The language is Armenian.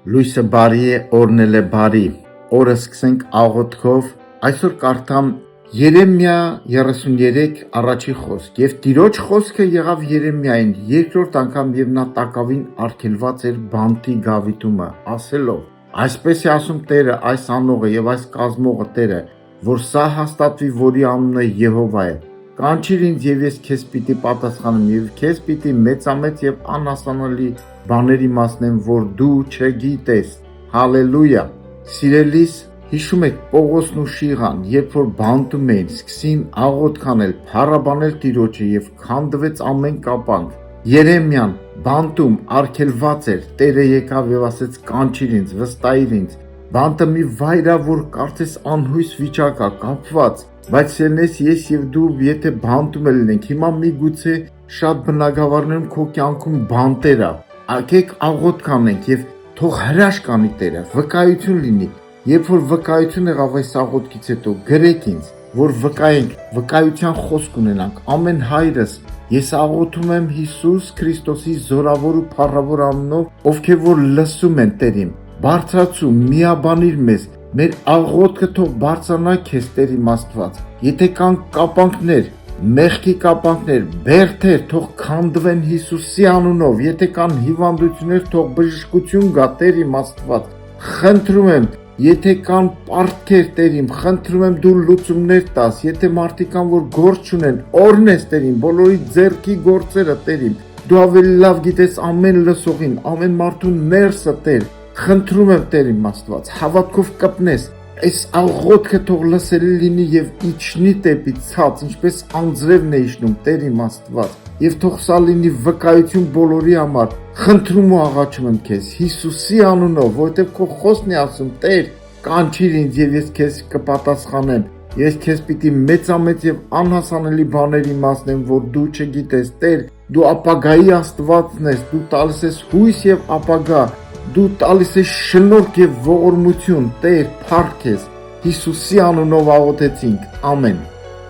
Լույսը բարի է, օրն էլ է բարի։ Օրը սկսենք աղոթքով։ Այսօր կարդամ Երեմիա 33 առաջի խոսք։ Եվ Տիրոջ խոսքը եղավ Երեմիային երկրորդ անգամ, եւ նա տակավին արգելված էր բանտի գավիթումը, ասելով. Այսպես է ասում Տերը, այս անողը եւ այս կազմողը Տերը, որ սա հաստատվի, որի անունը Եհովա է։ Կանչիր ինձ եւ ես քեզ պիտի պատասխանեմ եւ քեզ պիտի մեծամեծ եւ անհասանալի բաներ իմացնեմ, որ դու չգիտես։ Հալելույա։ Սիրելիս, հիշում եք Պողոսն ու Շիղան, երբ որ բանտում էին, սկսին աղոթք անել, փառաբանել Տիրոջը եւ քանդվեց ամեն կապանք։ Երեմիան բանտում արգելված էր, Տերը եկավ եւ ասեց. կանչիր ինձ, վստահիր ինձ։ Բանտը մի վայրավոր կարծես անհույս վիճակ է, կապված, բայց սերնես ես եւ դու եթե բանտում լինենք, հիմա միգուցե շատ բնակավարներում քո կյանքում բանտեր է, եկեք աղոթք անենք եւ թող հրաշք անի Տերը, վկայություն լինի։ Երբ որ վկայություն եղավ այս աղոթքից հետո, գրեք ինձ, որ վկայենք, վկայության խոսք ունենանք։ Ամեն հայրս, ես աղոթում եմ Հիսուս Քրիստոսի զորավոր ու փառավոր անունով, ովքեր որ լսում են Տերին, բարձրացու, միաբանիր մեզ, մեր աղոթքը թող բարձրանա քեզ Տեր իմ Աստված։ Եթե կան կապանքներ, մեղքի կապանքներ, բերդեր, թող քանդվեն Հիսուսի անունով։ Եթե կան հիվանդություններ, թող բժշկություն գա Տեր իմ Աստված։ Խնդրում եմ, եթե կան պարտքեր Տեր իմ, խնդրում եմ դու լուծումներ տաս։ Եթե մարդիկ կան, որ գործ չունեն, օրհնես Տեր իմ, բոլորի ձեռքի գործերը Տեր իմ։ Դու ավելի լավ գիտես ամեն լսողին, ամեն մարդու ներսը Տեր։ Խնդրում եմ Տեր իմ Աստված, հավատքով կպնես, այս աղոթքը թող լսելի լինի եւ իջնի դեպի ցած, ինչպես անձրևն է իջնում Տեր իմ Աստված, եւ թող սա լինի վկայություն բոլորի համար։ Խնդրում ու աղաչում եմ քեզ Հիսուսի անունով, որովհետեւ քո խոսքն է ասում. Տեր, կանչիր ինձ եւ ես քեզ կպատասխանեմ։ Ես քեզ պիտի մեծամեծ եւ անհասանելի բաներ իմացնեմ, որ դու չգիտես։ Տեր, դու ապագայի Աստվածն ես, դու տալիս ես հույս եւ ապագա, դու տալիս ես շնորհք եւ ողորմություն։ Տեր, փառք քեզ։ Հիսուսի անունով աղոթեցինք։ Ամեն։